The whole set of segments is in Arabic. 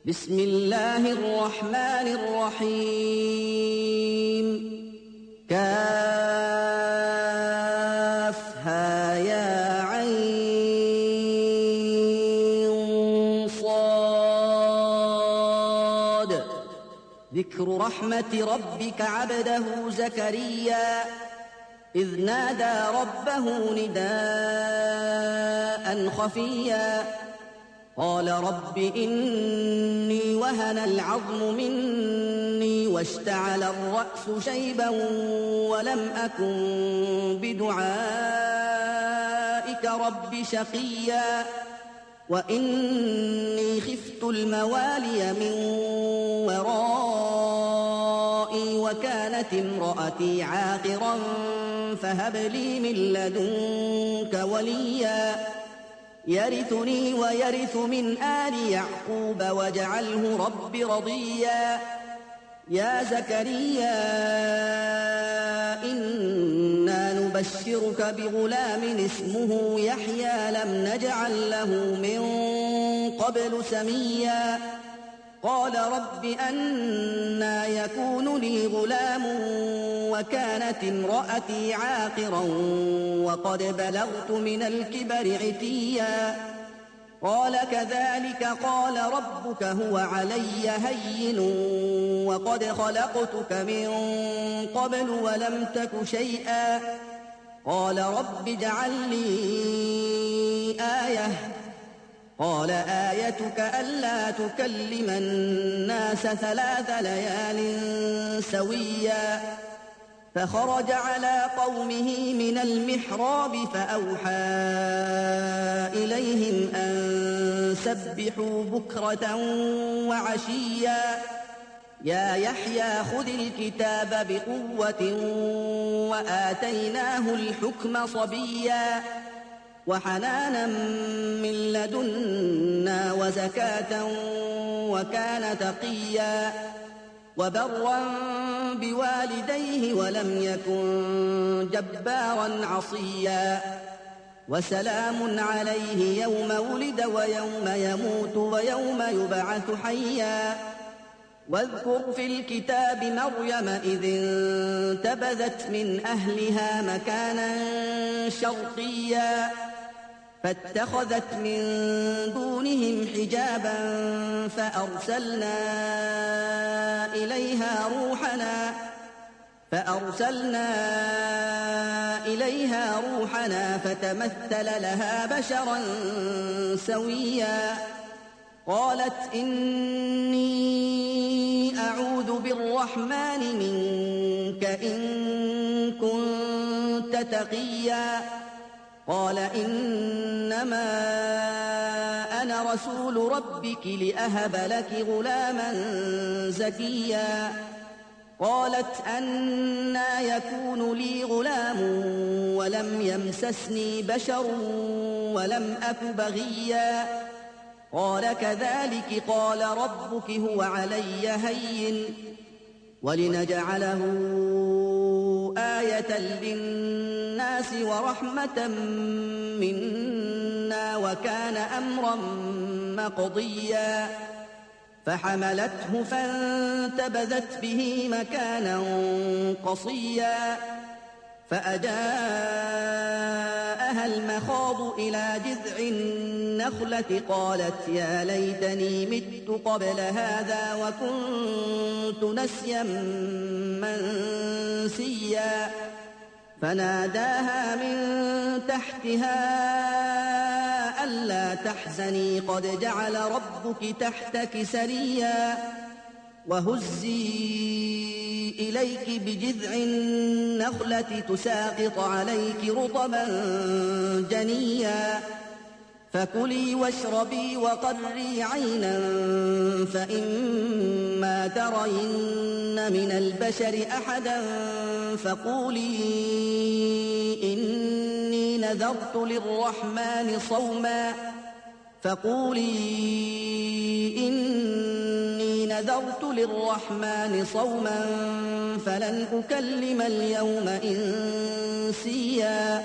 بسم الله الرحمن الرحيم كافها يا عين صاد ذكر رحمة ربك عبده زكريا إذ نادى ربه نداء خفيا قال رب إني وهن العظم مني واشتعل الرأس شيبا ولم أكن بدعائك رب شقيا وإني خفت الموالي من ورائي وكانت امرأتي عاقرا فهب لي من لدنك وليا يرثني ويرث من آل يعقوب واجعله رب رضيا يا زكريا إنا نبشرك بغلام اسمه يحيى لم نجعل له من قبل سميا قال رب أنى يكون لي غلام وكانت امرأتي عاقرا وقد بلغت من الكبر عتيا قال كذلك قال ربك هو علي هين وقد خلقتك من قبل ولم تك شيئا قال رب اجعل لي آية قال آيتك ألا تكلم الناس 3 ليال سويا فخرج على قومه من المحراب فأوحى إليهم أن سبحوا بكرة وعشيا يا يحيى خذ الكتاب بقوة وآتيناه الحكم صبيا وحنانا من لدنا وزكاة وكان تقيا وبرا بوالديه ولم يكن جبارا عصيا وسلام عليه يوم ولد ويوم يموت ويوم يبعث حيا واذكر في الكتاب مريم إذ انتبذت من أهلها مكانا شرقيا فاتخذت من دونهم حجابا فأرسلنا إليها روحنا فتمثل لها بشرا سويا قالت إني أعوذ بالرحمن منك إن كنت تقيا قال إنما أنا رسول ربك لأهب لك غلاما زكيا قالت أنى يكون لي غلام ولم يمسسني بشر ولم أك بغيا قال كذلك قال ربك هو علي هين ولنجعله آية للناس ورحمة منا وكان أمرا مقضيا فحملته فانتبذت به مكانا قصيا فأجاءها المخاض إلى جذع النخلة قالت يا ليتني مت قبل هذا وكنت نسيا منسيا فناداها من تحتها ألا تحزني قد جعل ربك تحتك سريا وهزي إليك بجذع النخلة تساقط عليك رطبا جنيا فكلي واشربي وقري عينا فإما ترين من البشر أحدا فقولي إني نذرت للرحمن صوما فلن أكلم اليوم إنسيا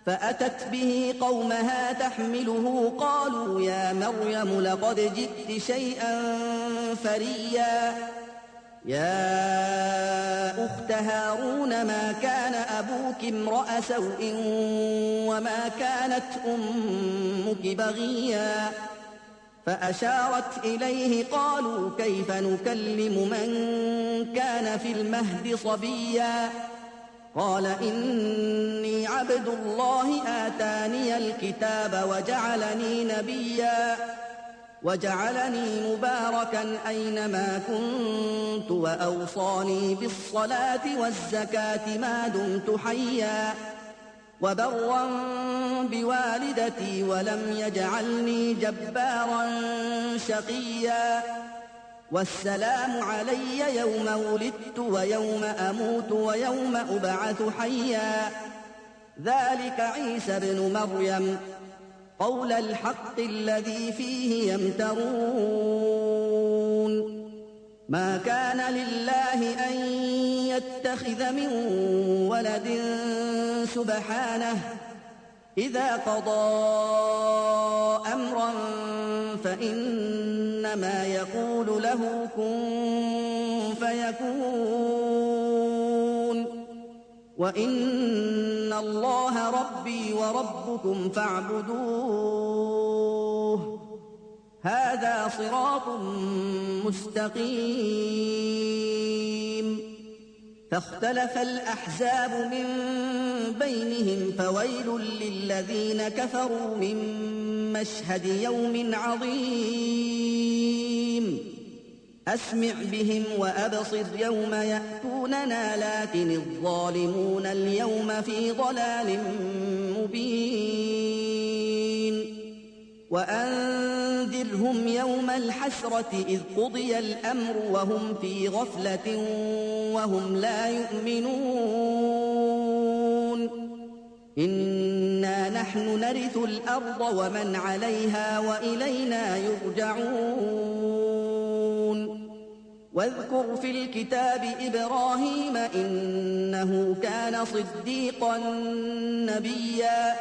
فأتت به قومها تحمله قالوا يا مريم لقد جئت شيئا فريا يا أخت هارون ما كان أبوك امرأ سوء وما كانت أمك بغيا فأشارت إليه قالوا كيف نكلم من كان في المهد صبيا قال إني عبد الله آتاني الكتاب وجعلني نبيا وجعلني مباركا أينما كنت وأوصاني بالصلاة والزكاة ما دمت حيا وبرا بوالدتي ولم يجعلني جبارا شقيا والسلام علي يوم ولدت ويوم أموت ويوم أبعث حيا ذلك عيسى ابن مريم قول الحق الذي فيه يمترون ما كان لله أن يتخذ من ولد سبحانه إذا قضى أمرا فإنما يقول له كن فيكون وإن الله ربي وربكم فاعبدوه هذا صراط مستقيم فاختلف الأحزاب من بينهم فويل للذين كفروا من مشهد يوم عظيم أسمع بهم وأبصر يوم يأتوننا لكن الظالمون اليوم في ضلال مبين وأنذرهم يوم الحسرة إذ قضي الأمر وهم في غفلة وهم لا يؤمنون إنا نحن نرث الأرض ومن عليها وإلينا يرجعون واذكر في الكتاب إبراهيم إنه كان صديقا نبيا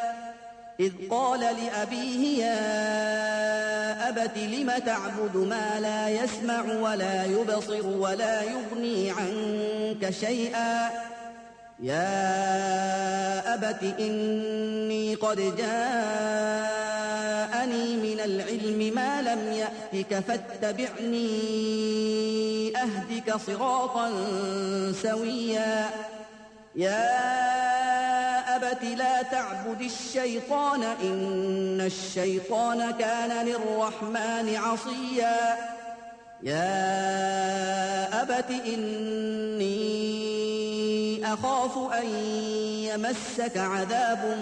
إذ قال لأبيه يا أبت لم تعبد ما لا يسمع ولا يبصر ولا يغني عنك شيئا يا أبت إني قد جاءني من العلم ما لم يأتك فاتبعني أهدك صراطا سويا يا أبت لا تعبد الشيطان إن الشيطان كان للرحمن عصيا يا أبت إني أخاف أن يمسك عذاب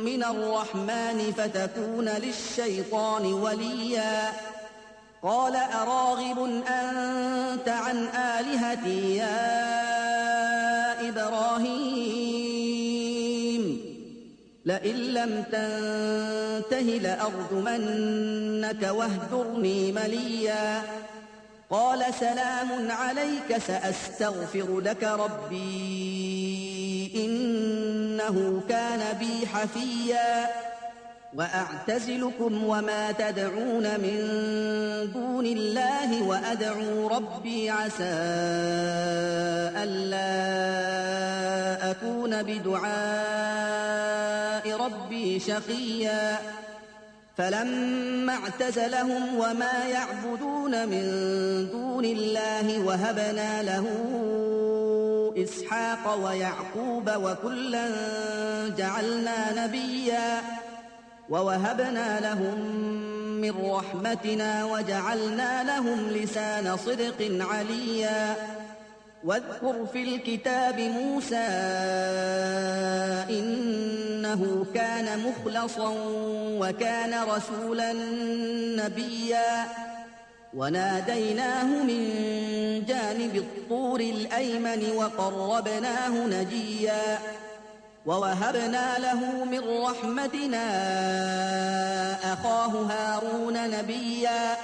من الرحمن فتكون للشيطان وليا قال أراغب أنت عن آلهتي يا إبراهيم لئن لم تنته لأرجمنك واهجرني مليا قال سلام عليك سأستغفر لك ربي إنه كان بي حفيا وأعتزلكم وما تدعون من دون الله وأدعو ربي عسى ألا أكون بدعاء ربي شقيا فلما اعتزلهم وما يعبدون من دون الله وهبنا له إسحاق ويعقوب وكلا جعلنا نبيا ووهبنا لهم من رحمتنا وجعلنا لهم لسان صدق عليا واذكر في الكتاب موسى إنه كان مخلصا وكان رسولا نبيا وناديناه من جانب الطور الأيمن وقربناه نجيا ووهبنا له من رحمتنا أخاه هارون نبيا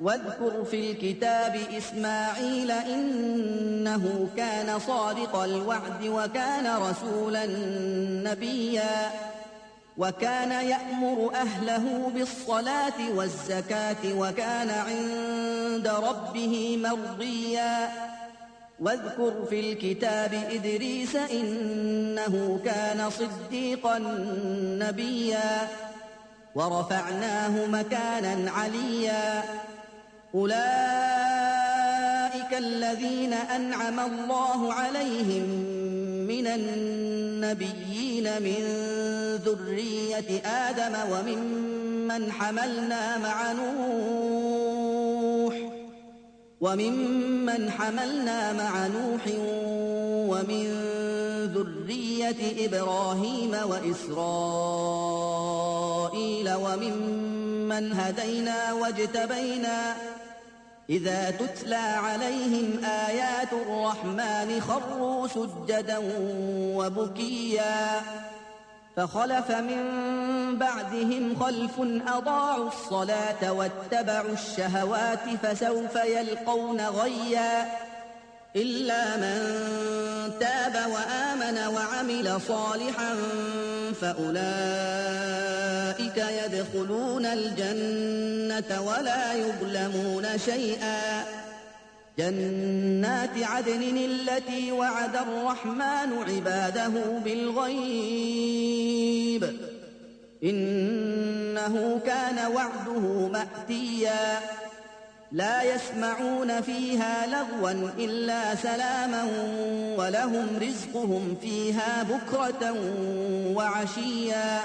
واذكر في الكتاب إسماعيل إنه كان صادق الوعد وكان رسولا نبيا وكان يأمر أهله بالصلاة والزكاة وكان عند ربه مرضيا واذكر في الكتاب إدريس إنه كان صديقا نبيا ورفعناه مكانا عليا أولئك الذين أنعم الله عليهم من النبيين من ذرية آدم وممن حملنا مع نوح ومن ذرية إبراهيم وإسرائيل وممن هدينا واجتبينا إذا تتلى عليهم آيات الرحمن خروا سجدا وبكيا فخلف من بعدهم خلف أضاعوا الصلاة واتبعوا الشهوات فسوف يلقون غيا إلا من تاب وآمن وعمل صالحا فأولئك يدخلون الجنة ولا يظلمون شيئا جنات عدن التي وعد الرحمن عباده بالغيب إنه كان وعده مأتيا لا يسمعون فيها لغوا إلا سلاما ولهم رزقهم فيها بكرة وعشيا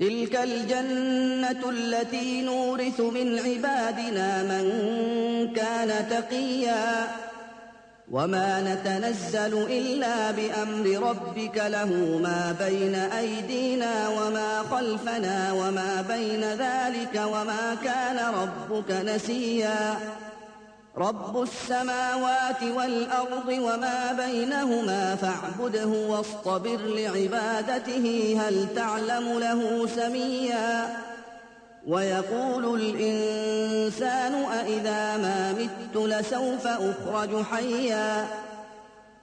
تلك الجنة التي نورث من عبادنا من كان تقيا وما نتنزل إلا بأمر ربك له ما بين أيدينا وما خلفنا وما بين ذلك وما كان ربك نسيا رب السماوات والأرض وما بينهما فاعبده واصطبر لعبادته هل تعلم له سميا ويقول الإنسان أإذا ما مت لسوف أخرج حيا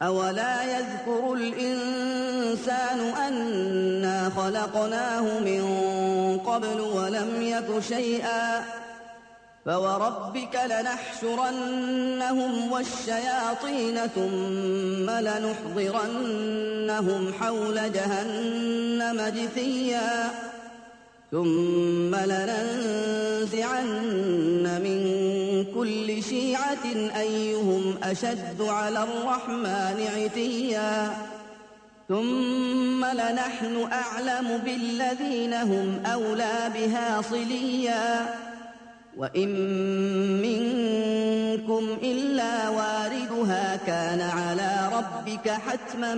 أولا يذكر الإنسان أنا خلقناه من قبل ولم يك شيئا فوربك لنحشرنهم والشياطين ثم لنحضرنهم حول جهنم جثيا ثم لننزعن من كل شيعة أيهم أشد على الرحمن عتيا ثم لنحن أعلم بالذين هم أولى بها صليا وإن منكم إلا واردها كان على ربك حتما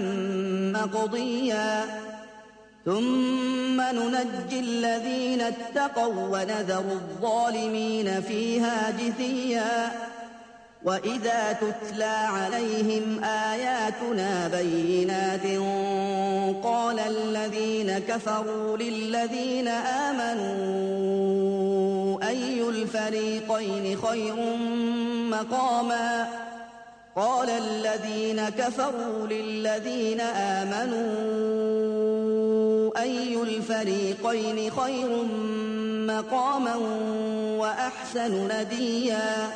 مقضيا ثم ننجي الذين اتقوا ونذر الظالمين فيها جثيا وإذا تتلى عليهم آياتنا بينات قال الذين كفروا للذين آمنوا أي الفريقين خير مقاما قال الذين كفروا للذين آمنوا أي الفريقين خير مقاما وأحسن نديا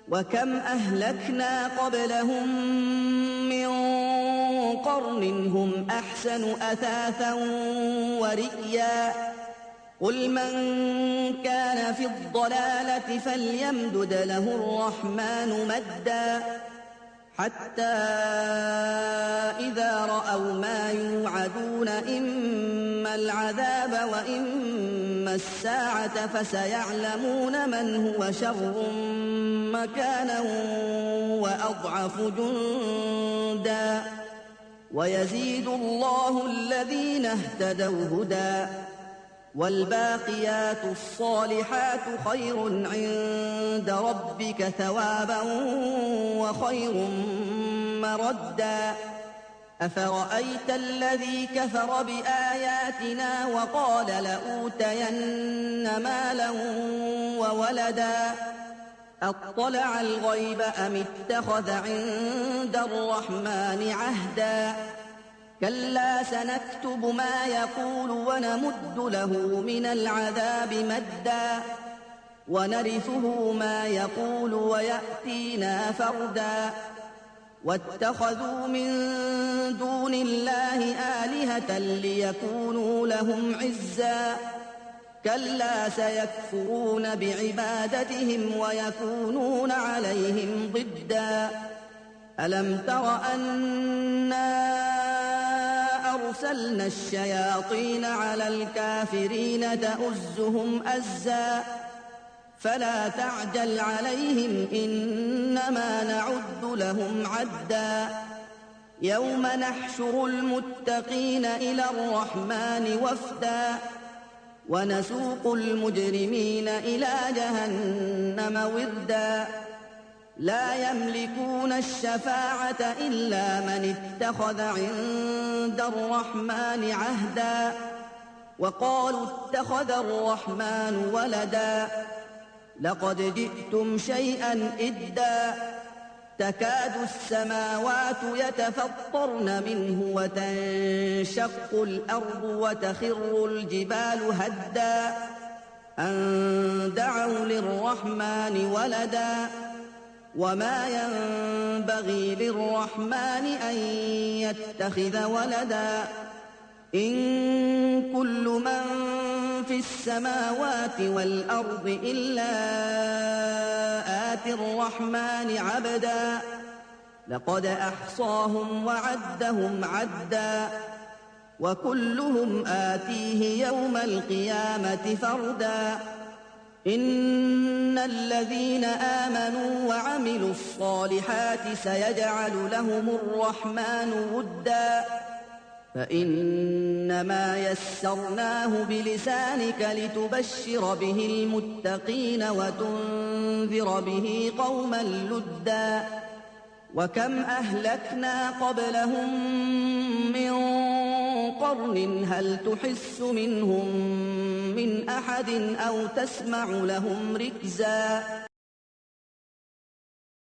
وكم أهلكنا قبلهم من قرن هم أحسن أثاثا ورئيا قل من كان في الضلالة فليمدد له الرحمن مدا حتى إذا رأوا ما يوعدون إما العذاب وإما الساعة فسيعلمون من هو شر مكانا وأضعف جندا ويزيد الله الذين اهتدوا هدى والباقيات الصالحات خير عند ربك ثوابا وخير مردا أفرأيت الذي كفر بآياتنا وقال لأوتين مالا وولدا أطلع الغيب أم اتخذ عند الرحمن عهدا كلا سنكتب ما يقول ونمد له من العذاب مدا ونرثه ما يقول ويأتينا فردا واتخذوا من دون الله آلهة ليكونوا لهم عزا كلا سيكفرون بعبادتهم ويكونون عليهم ضدا ألم تر أنا أرسلنا الشياطين على الكافرين تؤزهم أزا فلا تعجل عليهم إنما نعد لهم عدا يوم نحشر المتقين إلى الرحمن وفدا ونسوق المجرمين إلى جهنم وردا لا يملكون الشفاعة إلا من اتخذ عند الرحمن عهدا وقالوا اتخذ الرحمن ولدا لقد جئتم شيئا إدا تكاد السماوات يتفطرن منه وتنشق الأرض وتخر الجبال هدا أن دعوا للرحمن ولدا وما ينبغي للرحمن أن يتخذ ولدا إن كل من في السماوات والأرض إلا آتي الرحمن عبدا لقد أحصاهم وعدهم عدا وكلهم آتيه يوم القيامة فردا إن الذين آمنوا وعملوا الصالحات سيجعل لهم الرحمن ودا فإنما يسرناه بلسانك لتبشر به المتقين وتنذر به قوما لدا وكم أهلكنا قبلهم من قرن هل تحس منهم من أحد أو تسمع لهم ركزا